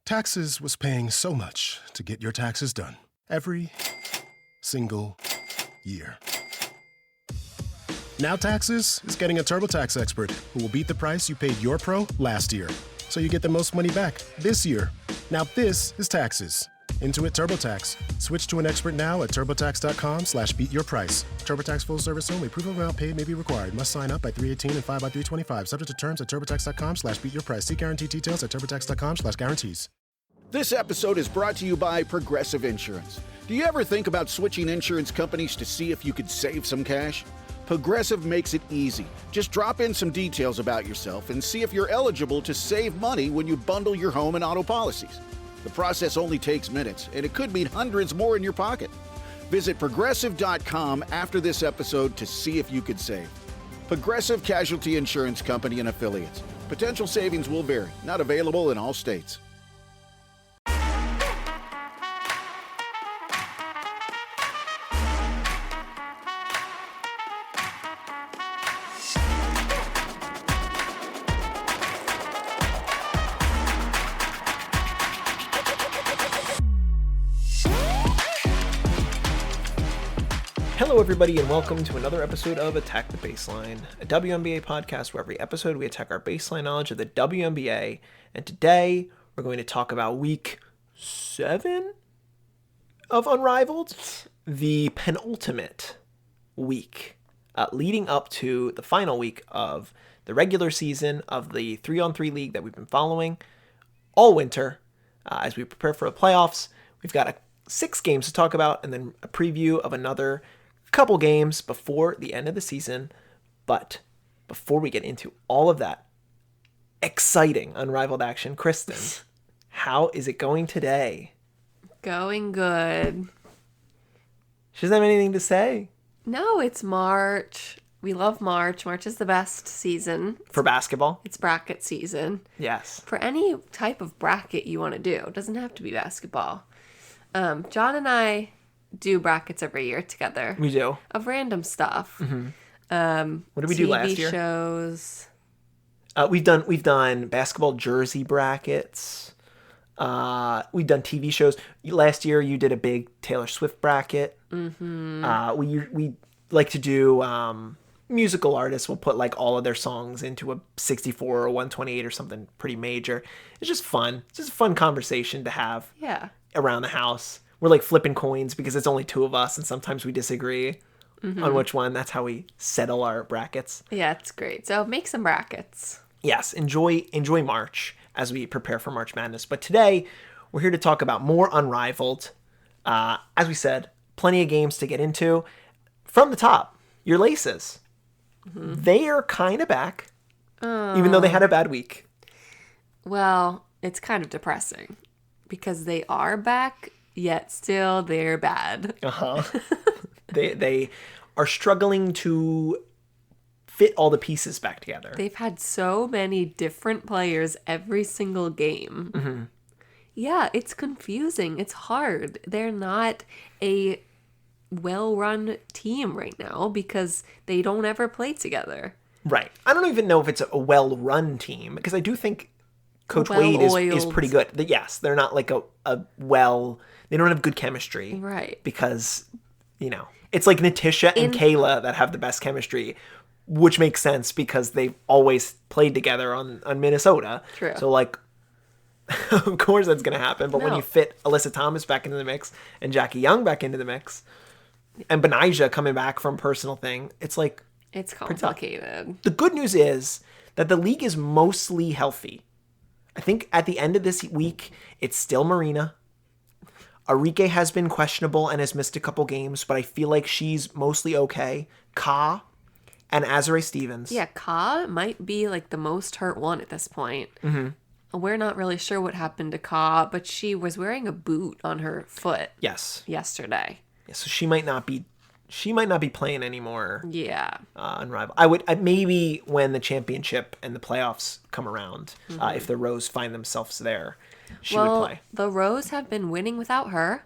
Taxes was paying so much to get your taxes done. Every single year. Now Taxes is getting a TurboTax expert who will beat the price you paid your pro last year, so you get the most money back this year. Now this is Taxes. Intuit TurboTax. Switch to an expert now at turbotax.com/beatyourprice. TurboTax full service only. Proof of amount paid may be required. Must sign up by 3/18 and 5/325. Subject to terms at turbotax.com/beatyourprice. See guarantee details at turbotax.com/guarantees. This episode is brought to you by Progressive Insurance. Do you ever think about switching insurance companies to see if you could save some cash? Progressive makes it easy. Just drop in some details about yourself and see if you're eligible to save money when you bundle your home and auto policies. The process only takes minutes, and it could mean hundreds more in your pocket. Visit Progressive.com after this episode to see if you could save. Progressive Casualty Insurance Company and Affiliates. Potential savings will vary. Not available in all states. Hello everybody and welcome to another episode of Attack the Baseline, a WNBA podcast where every episode we attack our baseline knowledge of the WNBA, and today we're going to talk about week 7 of Unrivaled, the penultimate week, leading up to the final week of the regular season of the 3-on-3 league that we've been following all winter as we prepare for the playoffs. We've got 6 games to talk about and then a preview of another couple games before the end of the season. But before we get into all of that exciting Unrivaled action, Kristen, how is it going today? Going good. She doesn't have anything to say. No, it's March. We love March. March is the best season. For basketball? It's bracket season. Yes. For any type of bracket you want to do. It doesn't have to be basketball. John and I do brackets every year together. We do. Of random stuff. Mm-hmm. What did we do last year? TV shows. We've done basketball jersey brackets. We've done TV shows. Last year you did a big Taylor Swift bracket. Mm-hmm. We like to do musical artists. We'll put like all of their songs into a 64 or 128 or something pretty major. It's just fun. It's just a fun conversation to have. Yeah. Around the house. We're like flipping coins because it's only 2 of us and sometimes we disagree on which one. That's how we settle our brackets. Yeah, it's great. So make some brackets. Yes, enjoy March as we prepare for March Madness. But today we're here to talk about more Unrivaled. As we said, plenty of games to get into. From the top, your Laces. Mm-hmm. They are kind of back, even though they had a bad week. Well, it's kind of depressing because they are back, yet still they're bad. They are struggling to fit all the pieces back together. They've had so many different players every single game. Mm-hmm. Yeah, it's confusing. It's hard. They're not a well-run team right now because they don't ever play together. Right. I don't even know if it's a well-run team because I do think Coach Wade is pretty good. Yes, they're not like they don't have good chemistry. Right. Because, it's like Natisha and Kayla that have the best chemistry, which makes sense because they've always played together on Minnesota. True. So, of course that's going to happen. But when you fit Alyssa Thomas back into the mix and Jackie Young back into the mix and Benijah coming back from personal thing, it's like... It's complicated. The good news is that the league is mostly healthy. I think at the end of this week, it's still Marina. Arike has been questionable and has missed a couple games, but I feel like she's mostly okay. Ka and Azare Stevens. Yeah, Ka might be like the most hurt one at this point. Mm-hmm. We're not really sure what happened to Ka, but she was wearing a boot on her foot. Yes. Yesterday. Yeah, so she might not be playing anymore. Yeah. Unrivaled. I would maybe when the championship and the playoffs come around, if the Rose find themselves there, she would play. The Rose have been winning without her.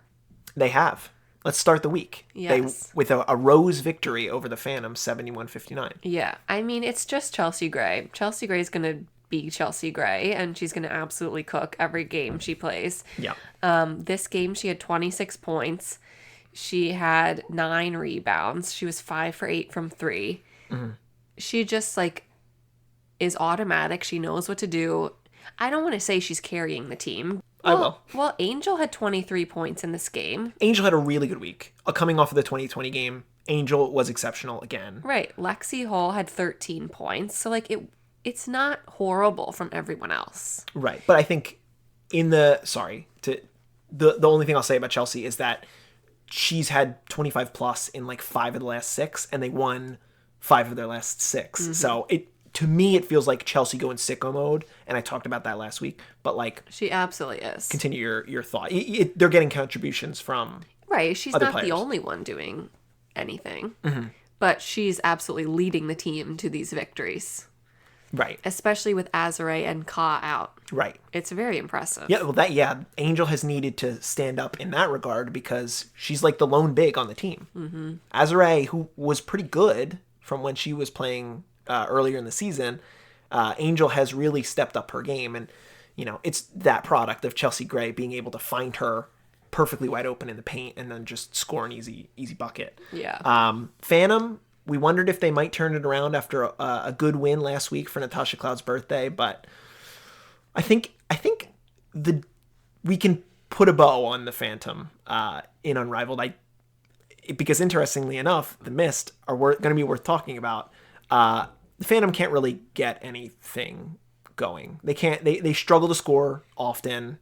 They have. Let's start the week. Yes. With a Rose victory over the Phantom, 71-59. Yeah. I mean, it's just Chelsea Gray. Chelsea Gray is going to be Chelsea Gray, and she's going to absolutely cook every game she plays. Yeah. This game, she had 26 points. She had 9 rebounds. She was 5 for 8 from 3. She just, like, is automatic. She knows what to do. I don't want to say she's carrying the team. I will. Well, Angel had 23 points in this game. Angel had a really good week. Coming off of the 2020 game, Angel was exceptional again. Right. Lexi Hall had 13 points. So, like, it's not horrible from everyone else. Right. But I think the only thing I'll say about Chelsea is that she's had 25 plus in like 5 of the last 6, and they won 5 of their last 6. So to me, it feels like Chelsea go in sicko mode, and I talked about that last week. But like, she absolutely is. Continue your thought. They're getting contributions from right. She's other not players. The only one doing anything, but she's absolutely leading the team to these victories. Right. Especially with Azare and Ka out. Right. It's very impressive. Yeah. Well, Angel has needed to stand up in that regard because she's like the lone big on the team. Azare, who was pretty good from when she was playing earlier in the season, Angel has really stepped up her game, and it's that product of Chelsea Gray being able to find her perfectly wide open in the paint and then just score an easy bucket. Yeah. Phantom, we wondered if they might turn it around after a good win last week for Natasha Cloud's birthday, but I think we can put a bow on the Phantom in Unrivaled. Because interestingly enough, the Mist are going to be worth talking about. The Phantom can't really get anything going. They can't. They struggle to score often.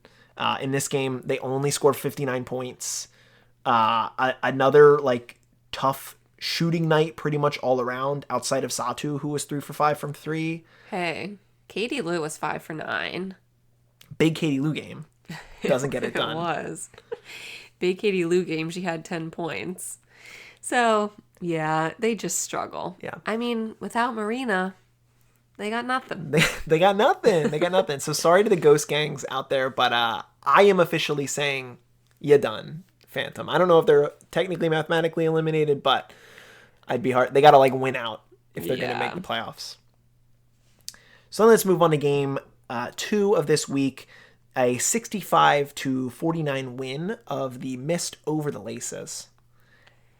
In this game, they only scored 59 points. Another like tough shooting night, pretty much all around. Outside of Satu, who was 3 for 5 from 3. Hey, Katie Lou was 5 for 9. Big Katie Lou game. Doesn't get it done. It was. Big Katie Lou game, she had 10 points. So, yeah, they just struggle. Yeah. I mean, without Marina, they got nothing. They got nothing. They got nothing. So sorry to the ghost gangs out there, but I am officially saying you're done, Phantom. I don't know if they're technically mathematically eliminated, but I'd be hard. They got to like win out if they're going to make the playoffs. So let's move on to game 2 of this week. A 65-49 win of the Mist over the Laces.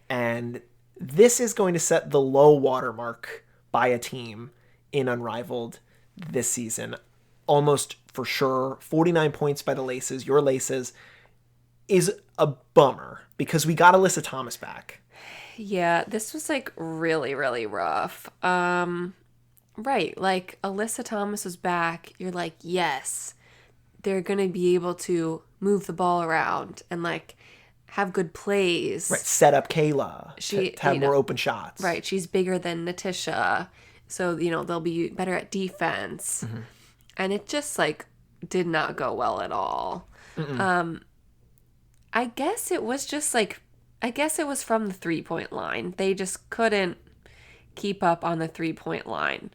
And this is going to set the low water mark by a team in Unrivaled this season. Almost for sure. 49 points by the Laces. Your Laces is a bummer because we got Alyssa Thomas back. Yeah, this was like really, really rough. Right, like Alyssa Thomas was back. You're like, yes, they're going to be able to move the ball around and like have good plays. Right, set up Kayla to have more open shots. Right, she's bigger than Natisha, so they'll be better at defense. And it just like did not go well at all. I guess it was just like it was from the 3-point line. They just couldn't keep up on the 3-point line.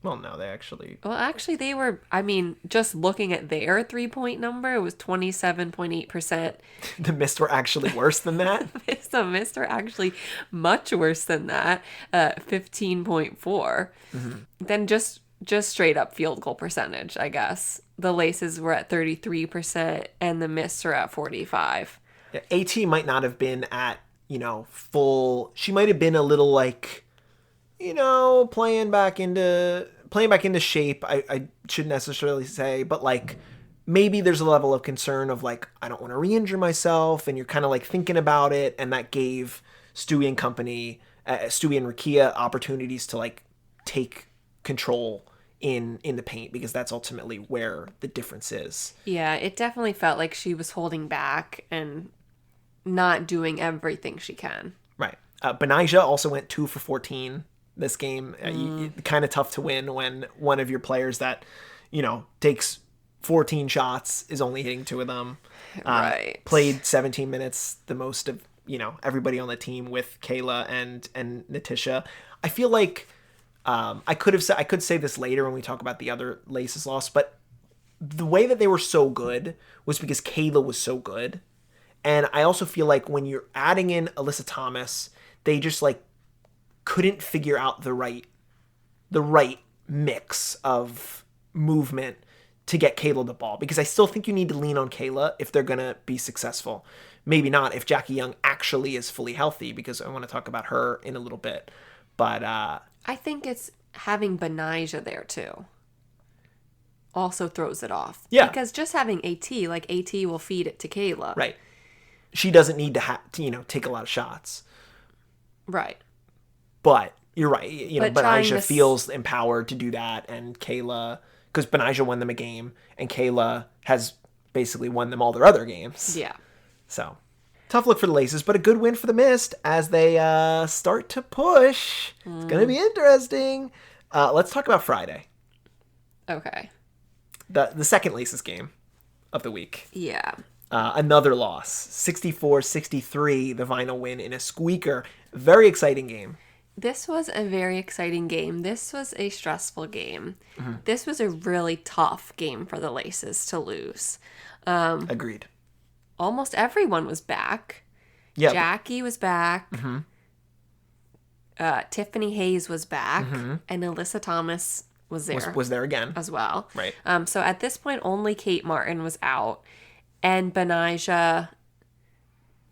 Well, no, they actually... Well, actually, they were... I mean, just looking at their 3-point number, it was 27.8%. The Mist were actually worse than that? The Mist were actually much worse than that, 15.4. Then just straight up field goal percentage, I guess. The Laces were at 33%, and the Mists are at 45%. Yeah, AT might not have been at, full... She might have been a little, like... playing back into shape, I shouldn't necessarily say, but like maybe there's a level of concern of like, I don't want to re-injure myself, and you're kind of like thinking about it, and that gave Stewie and company, Stewie and Rakia opportunities to like take control in the paint, because that's ultimately where the difference is. Yeah, it definitely felt like she was holding back and not doing everything she can. Right. Benijah also went 2 for 14 this game. Kind of tough to win when one of your players that, takes 14 shots is only hitting 2 of them. Right. Played 17 minutes, the most of, everybody on the team with Kayla and Natisha. I feel like I could say this later when we talk about the other Laces loss, but the way that they were so good was because Kayla was so good. And I also feel like when you're adding in Alyssa Thomas, they just like couldn't figure out the right mix of movement to get Kayla the ball, because I still think you need to lean on Kayla if they're going to be successful. Maybe not if Jackie Young actually is fully healthy, because I want to talk about her in a little bit. But I think it's having Benijah there too. Also throws it off. Yeah. Because just having AT, like AT will feed it to Kayla. right, she doesn't need to take a lot of shots. Right. But you're right. But trying Benijah to feels empowered to do that, and Kayla, because Benijah won them a game, and Kayla has basically won them all their other games. Yeah. So, tough look for the Laces, but a good win for the Mist as they start to push. It's going to be interesting. Let's talk about Friday. Okay. The second Laces game of the week. Yeah. Another loss. 64-63, the final win in a squeaker. Very exciting game. This was a very exciting game. This was a stressful game. This was a really tough game for the Laces to lose. Agreed. Almost everyone was back. Yeah. Jackie was back. Tiffany Hayes was back. And Alyssa Thomas was there. Was there again. As well. Right. So at this point, only Kate Martin was out. And Benijah...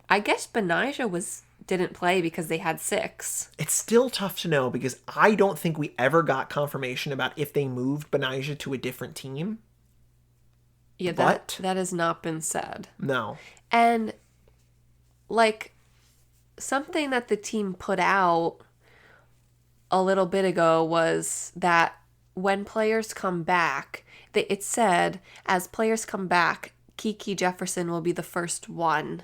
I guess Benijah didn't play because they had 6. It's still tough to know, because I don't think we ever got confirmation about if they moved Benijah to a different team. Yeah, But- that has not been said. No. And, like, something that the team put out a little bit ago was that when players come back, it said, as players come back, Kiki Jefferson will be the first one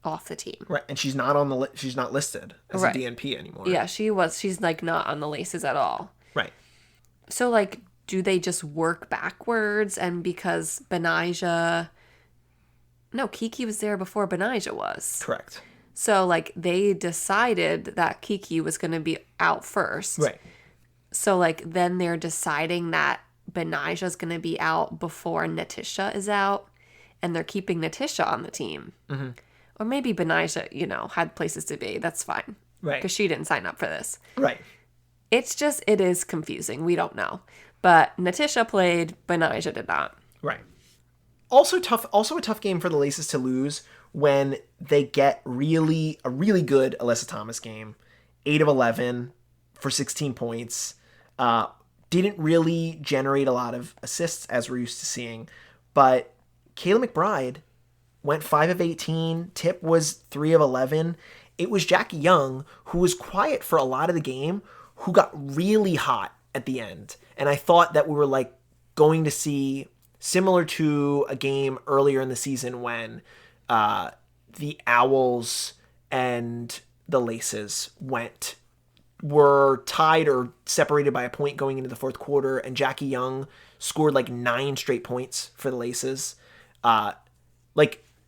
off the team. Right, and she's not she's not listed as Right. a DNP anymore. Yeah, she's, like, not on the Laces at all. Right. So, like, do they just work backwards? And because Benijah... No, Kiki was there before Benijah was. Correct. So, like, they decided that Kiki was going to be out first. Right. So, like, then they're deciding that Benijah's going to be out before Natisha is out. And they're keeping Natisha on the team. Or maybe Benijah, had places to be. That's fine. Right. Because she didn't sign up for this. Right. It is confusing. We don't know. But Natisha played, Benijah did not. Right. Also a tough game for the Laces to lose when they get a really good Alyssa Thomas game. 8 of 11 for 16 points. Didn't really generate a lot of assists as we're used to seeing. But Kayla McBride went 5 of 18. Tip was 3 of 11. It was Jackie Young, who was quiet for a lot of the game, who got really hot at the end. And I thought that we were like going to see, similar to a game earlier in the season when the Owls and the Laces were tied or separated by a point going into the fourth quarter, and Jackie Young scored like 9 straight points for the Laces.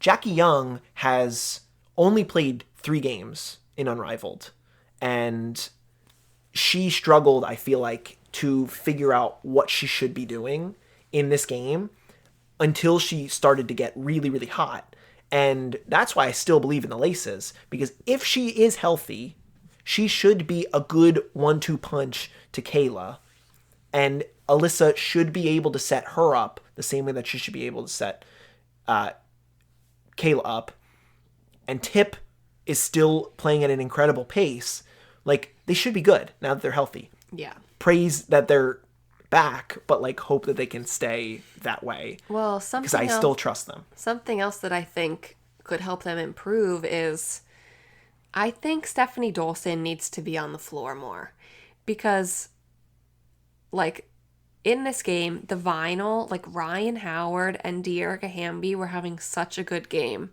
Jackie Young has only played 3 games in Unrivaled, and she struggled, I feel like, to figure out what she should be doing in this game until she started to get really, really hot. And that's why I still believe in the Laces, because if she is healthy, she should be a good 1-2 punch to Kayla, and Alyssa should be able to set her up the same way that she should be able to set Kayla up. And Tip is still playing at an incredible pace. Like, they should be good now that they're healthy. Yeah. Praise that they're back, but like hope that they can stay that way. Well, because I still trust them. Something else that I think could help them improve is I think Stephanie Dolson needs to be on the floor more, because like in this game, the Vinyl, like Ryan Howard and De'Erica Hamby were having such a good game.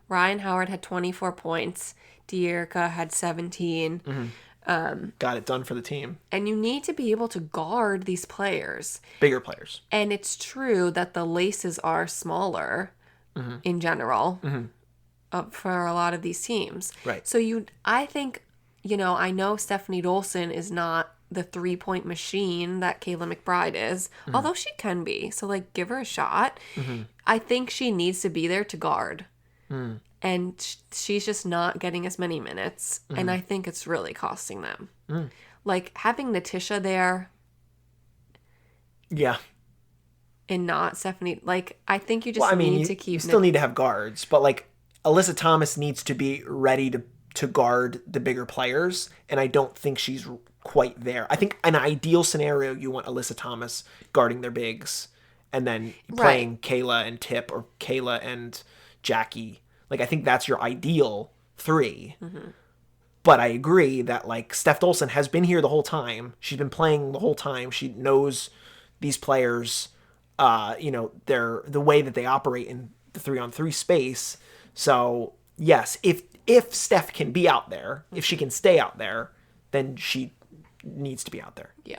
Ryan Howard had 24 points. De'Erica had 17. Got it done for the team. And you need to be able to guard these players. Bigger players. And it's true that the Laces are smaller in general for a lot of these teams. Right. So I think, I know Stephanie Dolson is not the 3-point machine that Kayla McBride is, although she can be. So, like, give her a shot. I think she needs to be there to guard. And she's just not getting as many minutes. And I think it's really costing them. Like, having Natisha there Yeah. and not Stephanie. Like, I think you just Well, I mean, need to keep... you still need to have guards, but like Alyssa Thomas needs to be ready to guard the bigger players, and I don't think she's quite there. I think an ideal scenario, you want Alyssa Thomas guarding their bigs and then playing Kayla and Tip or Kayla and Jackie. Like, I think that's your ideal three. Mm-hmm. But I agree that, like, Steph Dolson has been here the whole time. She's been playing the whole time. She knows these players, the way that they operate in the 3-on-3 space. So, yes, if Steph can be out there, if she can stay out there, then she needs to be out there. Yeah.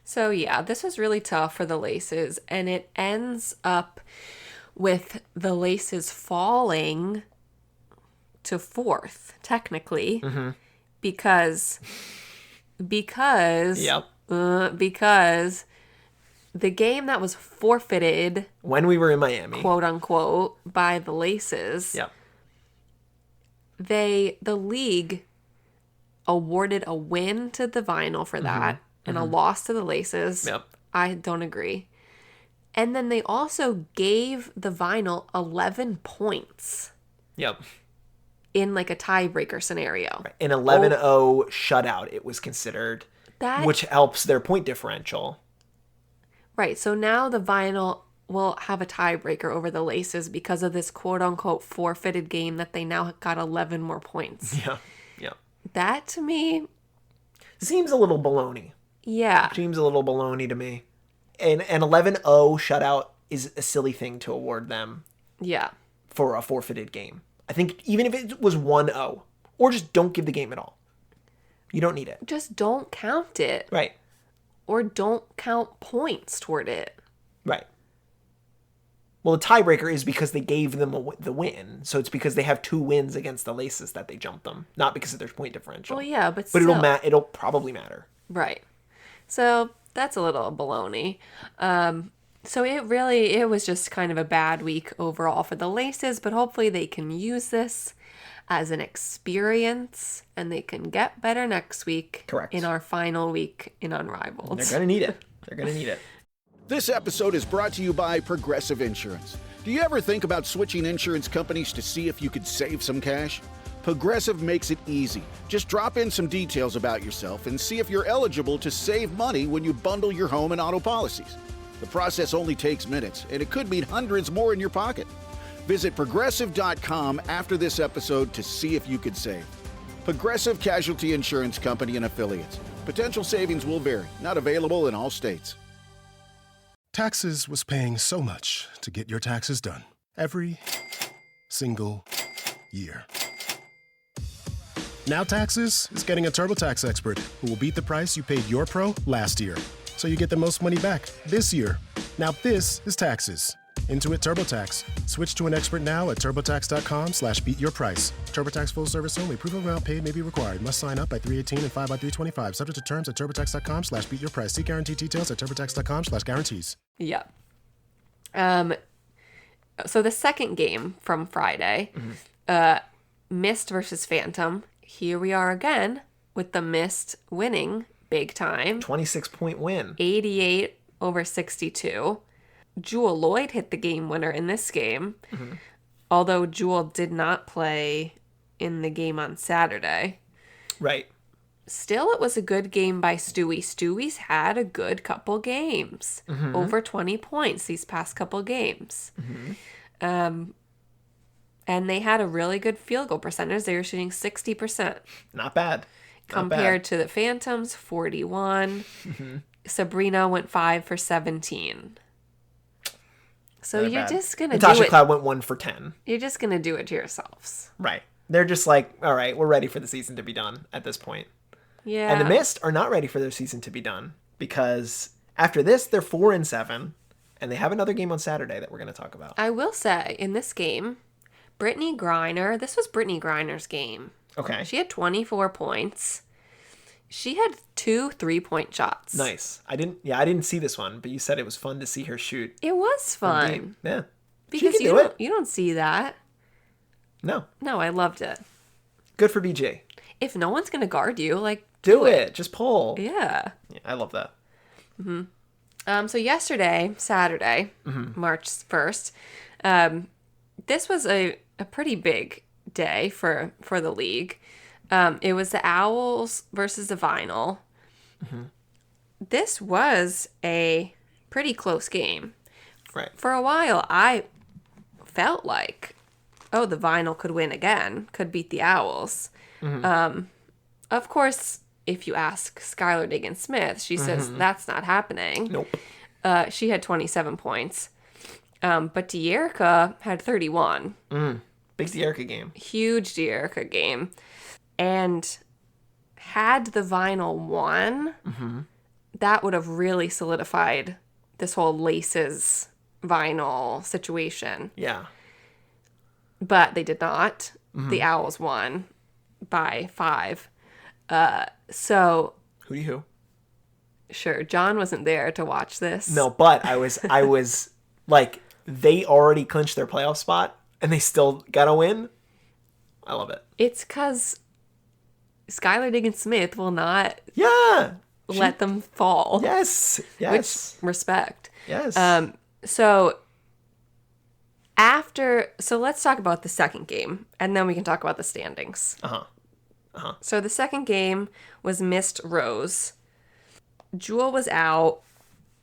So, yeah, this was really tough for the Laces, and it ends up with the Laces falling to 4th, technically, because Yep. because the game that was forfeited When we were in Miami, quote unquote, by the Laces, yep. the league awarded a win to the Vinyl for that and a loss to the Laces. Yep. I don't agree. And then they also gave the Vinyl 11 points Yep. in like a tiebreaker scenario. An 11-0 shutout, it was considered, which helps their point differential. Right. So now the Vinyl will have a tiebreaker over the Laces because of this quote unquote forfeited game that they now got 11 more points. Yeah. Yeah. That to me seems a little baloney. Yeah. Seems a little baloney to me. An 11-0 shutout is a silly thing to award them. Yeah. For a forfeited game. I think even if it was 1-0, or just don't give the game at all. You don't need it. Just don't count it. Right. Or don't count points toward it. Right. Well, the tiebreaker is because they gave them the win. So it's because they have 2 wins against the Laces that they jumped them. Not because of their point differential. Well, yeah, but still. But it'll probably matter. Right. So that's a little baloney. So it was just kind of a bad week overall for the Laces, but hopefully they can use this as an experience and they can get better next week. Correct. In our final week in Unrivaled. They're going to need it. They're going to need it. This episode is brought to you by Progressive Insurance. Do you ever think about switching insurance companies to see if you could save some cash? Progressive makes it easy. Just drop in some details about yourself and see if you're eligible to save money when you bundle your home and auto policies. The process only takes minutes, and it could mean hundreds more in your pocket. Visit Progressive.com after this episode to see if you could save. Progressive Casualty Insurance Company and Affiliates. Potential savings will vary. Not available in all states. Taxes was paying so much to get your taxes done. Every single year. Now Taxes is getting a TurboTax expert who will beat the price you paid your pro last year. So you get the most money back this year. Now this is Taxes. Intuit TurboTax. Switch to an expert now at turbotax.com/beatyourprice. TurboTax full service only. Proof of amount paid may be required. Must sign up by 3/18 and 5/3/25. Subject to terms at turbotax.com/beatyourprice. See guarantee details at turbotax.com/guarantees. Yeah. So the second game from Friday, Mist versus Phantom. Here we are again with the Mist winning big time. 26-point win. 88-62. Jewel Lloyd hit the game winner in this game. Mm-hmm. Although Jewel did not play in the game on Saturday. Right. Still, it was a good game by Stewie. Stewie's had a good couple games. Mm-hmm. Over 20 points these past couple games. Mm-hmm. And they had a really good field goal percentage. They were shooting 60%. Not bad. Compared to the Phantoms, 41. Mm-hmm. Sabrina went 5 for 17. So you're just going to do it. Natasha Cloud went 1 for 10. You're just going to do it to yourselves. Right. They're just like, all right, we're ready for the season to be done at this point. Yeah. And the Mist are not ready for their season to be done because after this, they're 4-7, and they have another game on Saturday that we're going to talk about. I will say, in this game, Brittany Griner, this was Brittany Griner's game. Okay. She had 24 points. She had 2 3-point shots. Nice. I didn't see this one, but you said it was fun to see her shoot. It was fun. Yeah. Because you don't see that. No, I loved it. Good for BJ. If no one's going to guard you, like, do it. Just pull. Yeah. I love that. Mm-hmm. So yesterday, Saturday, March 1st, this was a pretty big day for the league. It was the Owls versus the Vinyl. This was a pretty close game. Right. For a while, I felt like, oh, the Vinyl could win again, could beat the Owls. Of course, if you ask Skylar Diggins-Smith, she says that's not happening. Nope. She had 27 points. But De'Erica had 31. Big De'Erica game. Huge De'Erica game. And had the Vinyl won, that would have really solidified this whole Laces Vinyl situation. Yeah. But they did not. The Owls won by 5. So Who do you? sure, John wasn't there to watch this. No, but I was like, they already clinched their playoff spot and they still got to win. I love it. It's because Skylar Diggins-Smith will not Yeah. let them fall. Yes. Yes. Which, respect. Yes. So let's talk about the second game, and then we can talk about the standings. So the second game was Missed Rose. Jewel was out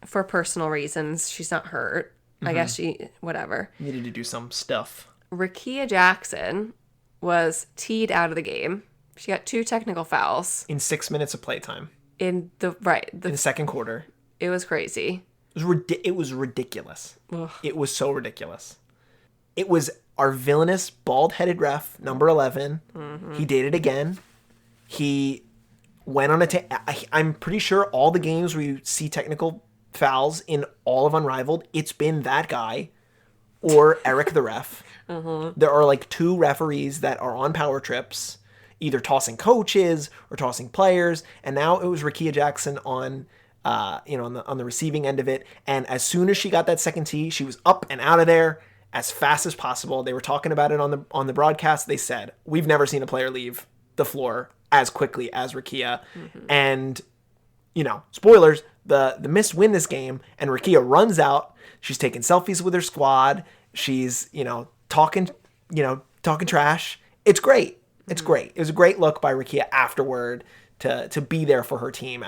for personal reasons. She's not hurt. I guess whatever. Needed to do some stuff. Rakia Jackson was teed out of the game. She got 2 technical fouls In 6 minutes of playtime. in In the second quarter. It was crazy. It was ridiculous. Ugh. It was so ridiculous. It was our villainous, bald-headed ref, number 11. He did it again. He went on I'm pretty sure all the games where you see technical fouls in all of Unrivaled, it's been that guy or Eric the ref. There are like 2 referees that are on power trips, either tossing coaches or tossing players, and now it was Rakia Jackson on the receiving end of it. And as soon as she got that second tee, she was up and out of there as fast as possible. They were talking about it on the broadcast. They said, we've never seen a player leave the floor as quickly as Rakia. And, spoilers, the Mist win this game, and Rakia runs out. She's taking selfies with her squad. She's, talking trash. It's great. It's great. It was a great look by Rakia afterward to be there for her team,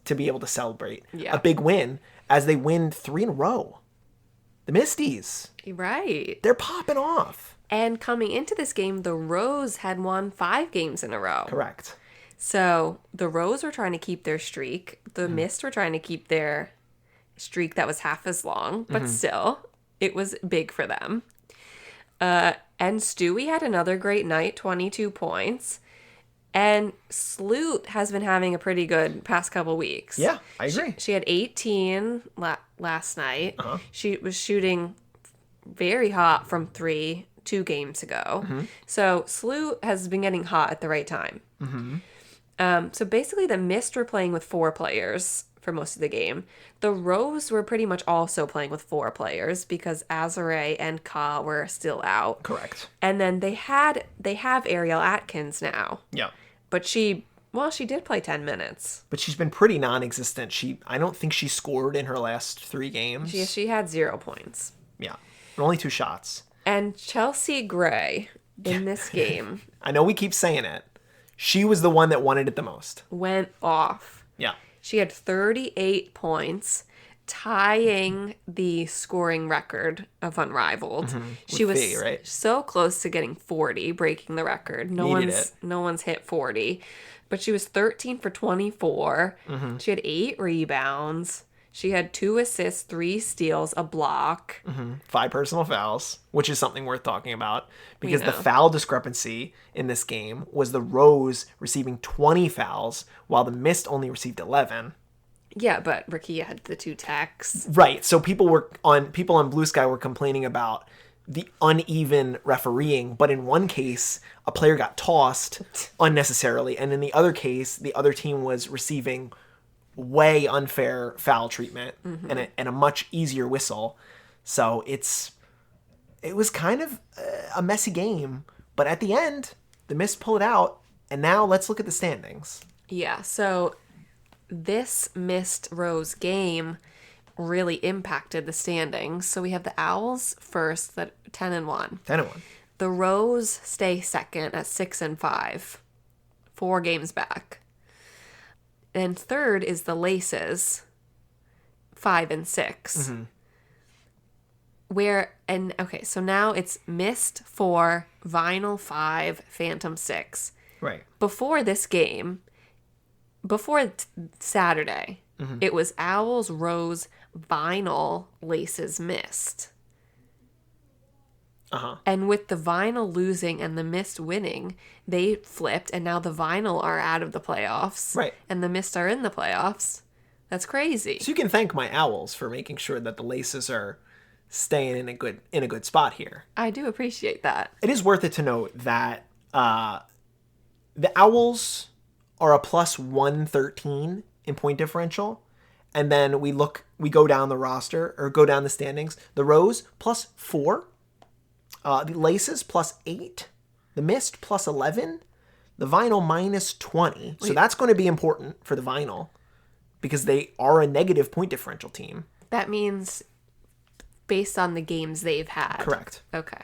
to be able to celebrate a big win as they win 3 in a row. The Misties. Right. They're popping off. And coming into this game, the Rose had won 5 games in a row. Correct. So the Rose were trying to keep their streak. The Mist were trying to keep their streak that was half as long, but still, it was big for them. And Stewie had another great night, 22 points. And Sloot has been having a pretty good past couple weeks. Yeah, I agree. She had 18 last night. She was shooting very hot from 3 2 games ago. So Sloot has been getting hot at the right time. So basically the Mist were playing with 4 players for most of the game. The Rose were pretty much also playing with 4 players because Azare and Ka were still out. Correct. And then they have Ariel Atkins now. Yeah. But she did play 10 minutes. But she's been pretty non-existent. I don't think she scored in her last 3 games. She had 0 points. Yeah. Only 2 shots. And Chelsea Gray in this game I know we keep saying it. She was the one that wanted it the most. went off. Yeah. She had 38 points, tying the scoring record of Unrivaled. She was Fee, right? so close to getting 40, breaking the record. No one's hit 40. But she was 13 for 24. She had 8 rebounds. She had 2 assists, 3 steals, a block. 5 personal fouls, which is something worth talking about because the know. foul discrepancy in this game was the Rose receiving 20 fouls while the Mist only received 11. Yeah, but Rakia had the 2 techs. Right. So people on Bluesky were complaining about the uneven refereeing, but in one case, a player got tossed unnecessarily, and in the other case, the other team was receiving way unfair foul treatment and a much easier whistle. So it was kind of a messy game, but at the end, the Mist pulled it out, and now let's look at the standings. Yeah, so this Mist Rose game really impacted the standings. So we have the Owls first, that 10-1. 10-1. The Rose stay second at 6-5, 4 games back. And third is the Laces, 5-6. So now it's Mist 4, Vinyl 5, Phantom 6. Right. Before this game, Saturday, it was Owls, Rose, Vinyl, Laces, Mist. And with the Vinyl losing and the Mist winning, they flipped, and now the Vinyl are out of the playoffs. Right. And the Mist are in the playoffs. That's crazy. So you can thank my Owls for making sure that the Laces are staying in a good spot here. I do appreciate that. It is worth it to note that the Owls are a plus 113 in point differential. And then we go down the roster, or go down the standings. The Rose, plus 4. The Laces, plus 8. The Mist, plus 11. The Vinyl, minus 20. So that's going to be important for the Vinyl, because they are a negative point differential team. That means based on the games they've had. Correct. Okay.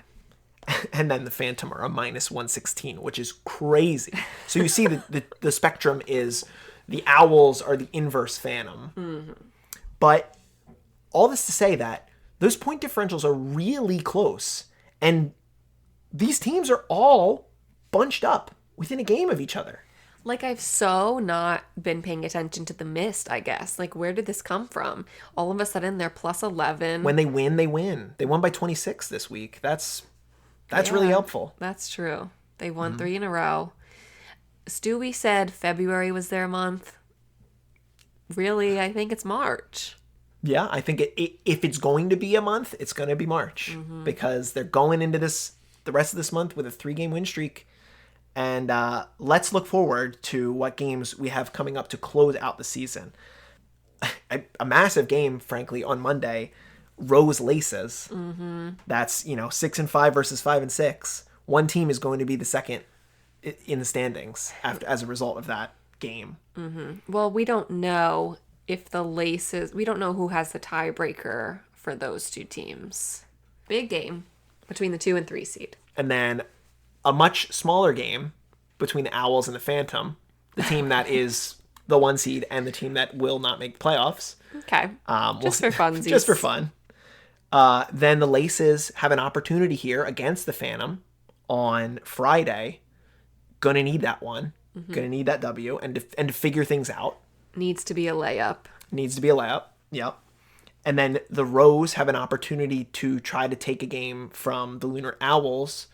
And then the Phantom are a minus 116, which is crazy. So you see the spectrum is the Owls are the inverse Phantom. But all this to say that those point differentials are really close. And these teams are all bunched up within a game of each other. Like, I've so not been paying attention to the Mist, I guess. Like, where did this come from? All of a sudden, they're plus 11. When they win, they win. They won by 26 this week. That's really helpful. That's true. They won 3 in a row. Stewie said February was their month. Really, I think it's March. Yeah, I think if it's going to be a month, it's going to be March. Because they're going into the rest of this month with a 3-game win streak. And let's look forward to what games we have coming up to close out the season. A massive game, frankly, on Monday. Rose Laces. That's 6-5 versus 5-6. One team is going to be the second in the standings as a result of that game. Well, we don't know if the Laces. We don't know who has the tiebreaker for those two teams. Big game between the 2 and 3 seed. And then a much smaller game between the Owls and the Phantom, the team that is the 1 seed and the team that will not make playoffs. Okay. Just for funsies. Just for fun. Then the Laces have an opportunity here against the Phantom on Friday. Gonna need that one. Gonna need that W and to figure things out. Needs to be a layup. Yep. And then the Rose have an opportunity to try to take a game from the Lunar Owls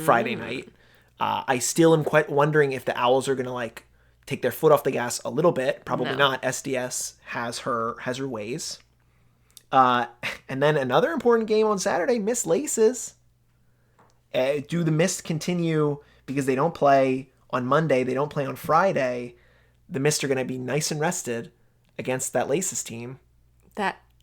Friday night. I still am quite wondering if the Owls are gonna take their foot off the gas a little bit. Probably not. SDS has her ways. And then another important game on Saturday, Mist Laces. Do the Mist continue, because they don't play on Monday, they don't play on Friday. The Mist are going to be nice and rested against that Laces team.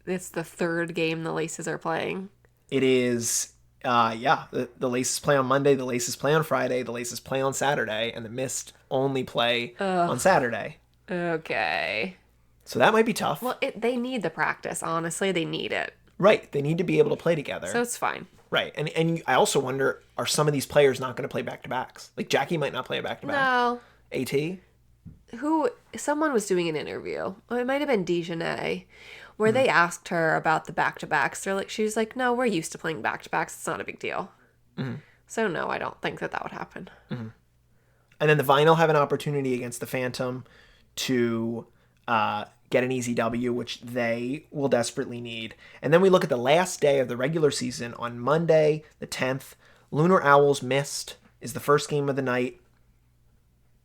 It's the 3rd game the Laces are playing. It is, the Laces play on Monday, the Laces play on Friday, the Laces play on Saturday, and the Mist only play on Saturday. Okay. So that might be tough. Well, they need the practice, honestly. They need it. Right. They need to be able to play together. So it's fine. Right. And I also wonder, are some of these players not going to play back-to-backs? Like, Jackie might not play a back-to-back. No. AT? Someone was doing an interview. Or it might have been Dejanay, where they asked her about the back-to-backs. She was like, no, we're used to playing back-to-backs. It's not a big deal. So no, I don't think that would happen. And then the Vinyl have an opportunity against the Phantom to get an easy W, which they will desperately need. And then we look at the last day of the regular season on Monday, the 10th. Lunar Owls Mist is the first game of the night.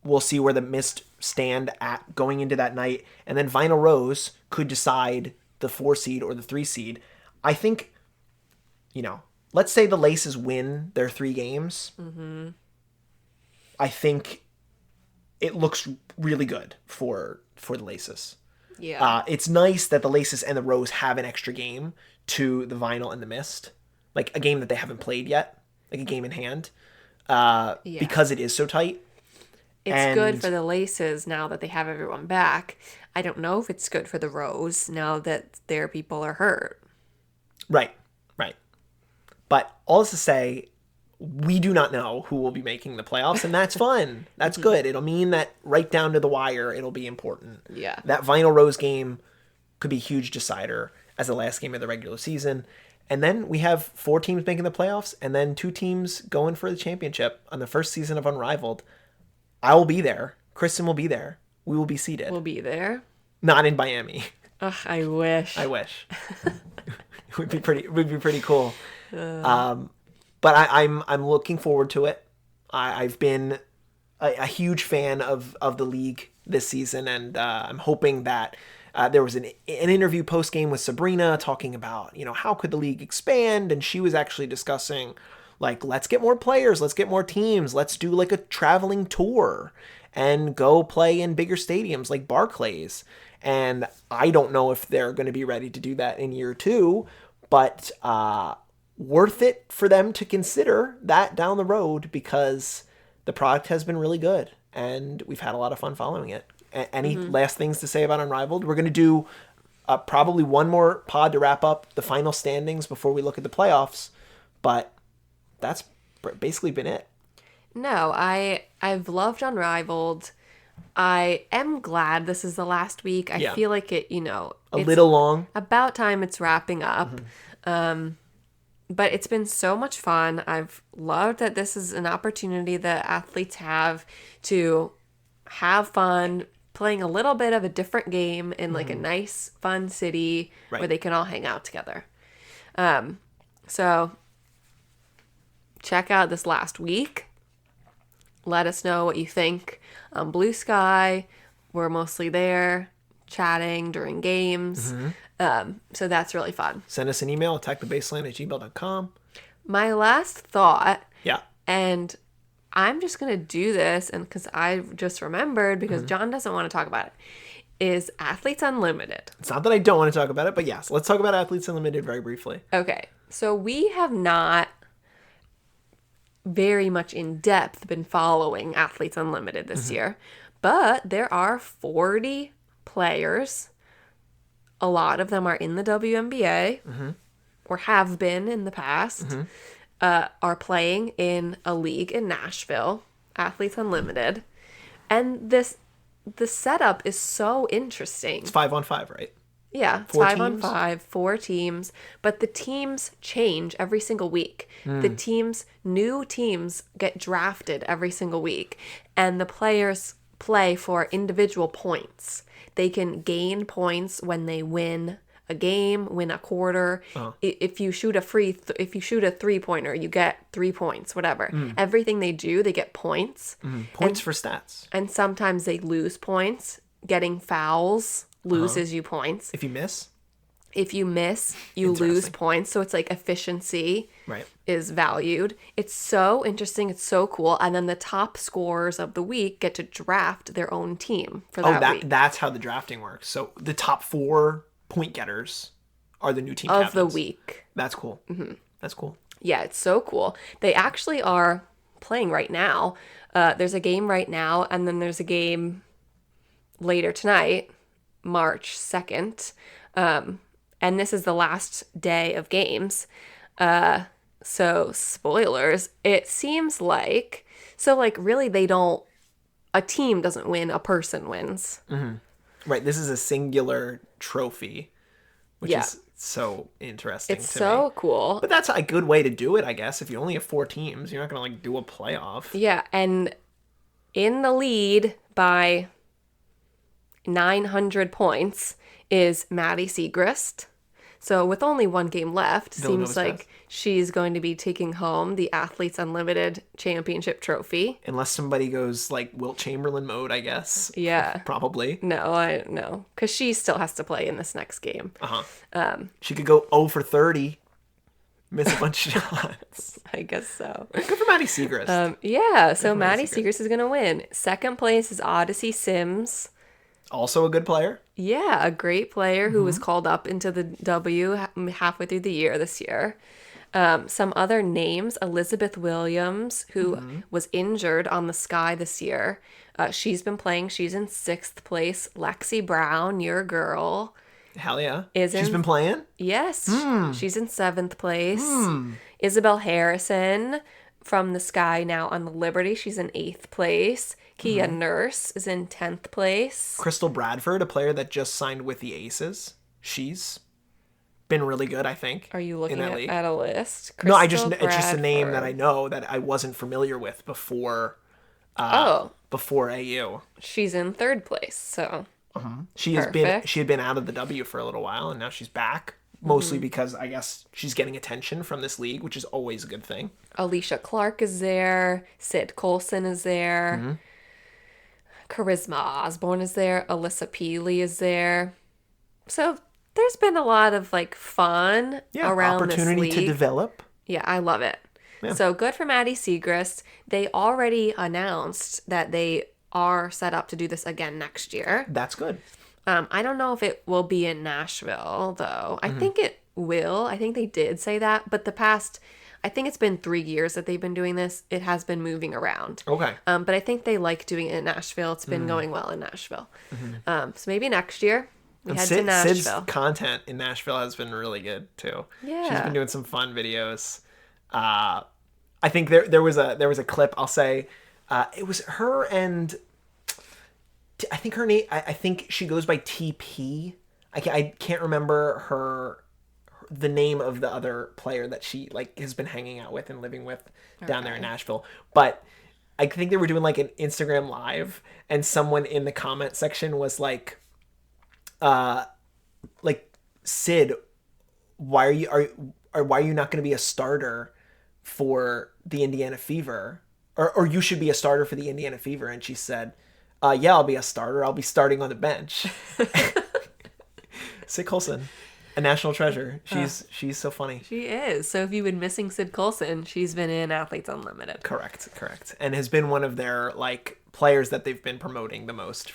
We'll see where the Mist stand at going into that night. And then Vinyl Rose could decide the 4 seed or the 3 seed. I think, let's say the Laces win their 3 games. I think it looks really good for the Laces. Yeah. It's nice that the Laces and the Rose have an extra game to the Vinyl and the Mist. Like a game that they haven't played yet. Like a game in hand. Because it is so tight. It's good for the Laces now that they have everyone back. I don't know if it's good for the Rose now that their people are hurt. Right. But all this to say, we do not know who will be making the playoffs, and that's fun. That's good. It'll mean that right down to the wire, it'll be important. Yeah. That final Rose game could be a huge decider as the last game of the regular season. And then we have 4 teams making the playoffs, and then 2 teams going for the championship on the first season of Unrivaled. I will be there. Kristen will be there. We will be seated. We'll be there. Not in Miami. Ugh, I wish. I wish. It would be pretty cool. But I'm looking forward to it. I've been a huge fan of the league this season, and I'm hoping that there was an interview post game with Sabrina talking about, how could the league expand, and she was actually discussing like, let's get more players, let's get more teams, let's do like a traveling tour and go play in bigger stadiums like Barclays. And I don't know if they're going to be ready to do that in year 2, but worth it for them to consider that down the road because the product has been really good and we've had a lot of fun following it. Any last things to say about Unrivaled? We're going to do probably one more pod to wrap up the final standings before we look at the playoffs, but that's basically been it. No, I've loved Unrivaled. I am glad this is the last week. I feel like it, A it's little long. about time it's wrapping up. But it's been so much fun. I've loved that this is an opportunity that athletes have to have fun playing a little bit of a different game in like a nice, fun city where they can all hang out together. So check out this last week. Let us know what you think. Bluesky, we're mostly there chatting during games. So that's really fun. Send us an email, attackthebaseline@gmail.com. My last thought, Yeah. and I'm just going to do this, and because I just remembered, because John doesn't want to talk about it, is Athletes Unlimited. It's not that I don't want to talk about it, but yes, let's talk about Athletes Unlimited very briefly. Okay, so we have not very much in depth been following Athletes Unlimited this year, but there are 40 players. A lot of them are in the WNBA or have been in the past, are playing in a league in Nashville, Athletes Unlimited. And the setup is so interesting. It's 5-on-5, right? Yeah, it's 4 5-on-5, 4 teams, but the teams change every single week. New teams get drafted every single week, and the players play for individual points. They can gain points when they win a game, win a quarter. If you shoot a 3-pointer, you get 3 points, whatever. Everything they do, they get points. Points for stats. And sometimes they lose points. Getting fouls loses you points. If you miss? If you miss, you lose points. So it's like efficiency is valued. It's so interesting. It's so cool. And then the top scorers of the week get to draft their own team for that week. That's how the drafting works. So the top 4 point getters are the new team of captains. the week. That's cool. That's cool. Yeah, it's so cool. They actually are playing right now. There's a game right now, and then there's a game later tonight, March 2nd. And this is the last day of games. So spoilers, it seems like, really a team doesn't win, a person wins. Right. This is a singular trophy, which is so interesting it's so me. Cool. But that's a good way to do it, I guess. If you only have 4 teams, you're not going to do a playoff. Yeah. And in the lead by 900 points is Maddie Segrist. So with only 1 game left, seems like she's going to be taking home the Athletes Unlimited Championship trophy. Unless somebody goes like Wilt Chamberlain mode, I guess. Yeah. Probably. No, because she still has to play in this next game. She could go 0 for 30, miss a bunch of shots. I guess so. Good for Maddie Segrist. Yeah, so Maddie Segrist is going to win. Second place is Odyssey Sims. Also a good player. Yeah, a great player who was called up into the W halfway through the year this year. Some other names, Elizabeth Williams, who was injured on the Sky this year. She's been playing. She's in 6th place. Lexi Brown, your girl. Hell yeah. She's been playing? Yes. She's in 7th place. Isabel Harrison from the Sky now on the Liberty. She's in 8th place. Kia Nurse is in 10th place. Crystal Bradford, a player that just signed with the Aces. She's been really good, I think. Are you looking at a list? No, it's just a name that I know that I wasn't familiar with before AU. She's in 3rd place, so She had been out of the W for a little while, and now she's back. Mostly because I guess she's getting attention from this league, which is always a good thing. Alicia Clark is there. Sid Colson is there. Charisma Osborne is there. Alyssa Peely is there. So there's been a lot of fun around this league. Opportunity to develop. Yeah, I love it. Yeah. So good for Maddie Siegrist. They already announced that they are set up to do this again next year. That's good. I don't know if it will be in Nashville, though. I think it will. I think they did say that. But I think it's been 3 years that they've been doing this. It has been moving around. Okay. But I think they like doing it in Nashville. It's been going well in Nashville. So maybe next year we head to Nashville. Sid's content in Nashville has been really good, too. Yeah. She's been doing some fun videos. I think there was a clip, I'll say. It was her and... I think her name. I think she goes by TP. I can't remember the name of the other player that she has been hanging out with and living with down there in Nashville. But I think they were doing an Instagram live, and someone in the comment section was like, Sid, why are you not going to be a starter for the Indiana Fever, or you should be a starter for the Indiana Fever? And she said, yeah, I'll be a starter. I'll be starting on the bench. Sid Colson, a national treasure. She's so funny. She is. So if you've been missing Sid Colson, she's been in Athletes Unlimited. Correct. And has been one of their players that they've been promoting the most.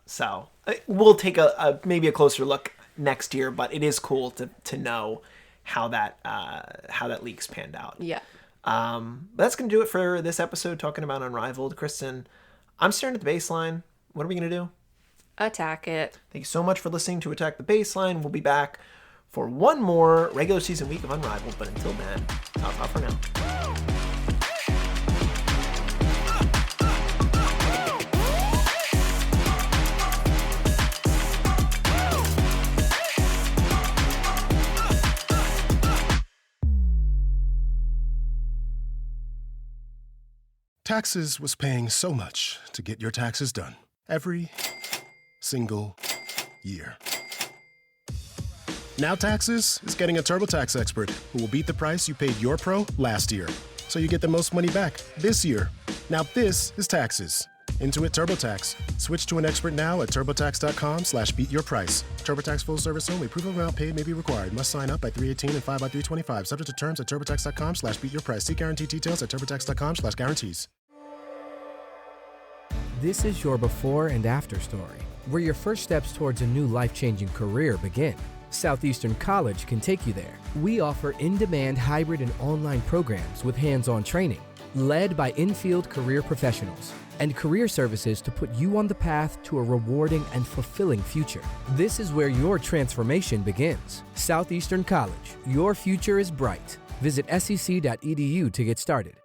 So we'll take maybe a closer look next year, but it is cool to know how that league's panned out. Yeah. That's gonna do it for this episode talking about Unrivaled. Kristen, I'm staring at the baseline. What are we going to do? Attack it. Thank you so much for listening to Attack the Baseline. We'll be back for one more regular season week of Unrivaled. But until then, ta-ta for now. Taxes was paying so much to get your taxes done. Every single year. Now Taxes is getting a TurboTax expert who will beat the price you paid your pro last year. So you get the most money back this year. Now this is Taxes. Intuit TurboTax. Switch to an expert now at turbotax.com/beatyourprice. TurboTax full service only. Proof of amount paid may be required. Must sign up by 3/18 and 5 by 3/25. Subject to terms at turbotax.com/beatyourprice. See guarantee details at turbotax.com/guarantees. This is your before and after story, where your first steps towards a new life-changing career begin. Southeastern College can take you there. We offer in-demand hybrid and online programs with hands-on training, led by in-field career professionals, and career services to put you on the path to a rewarding and fulfilling future. This is where your transformation begins. Southeastern College, your future is bright. Visit sec.edu to get started.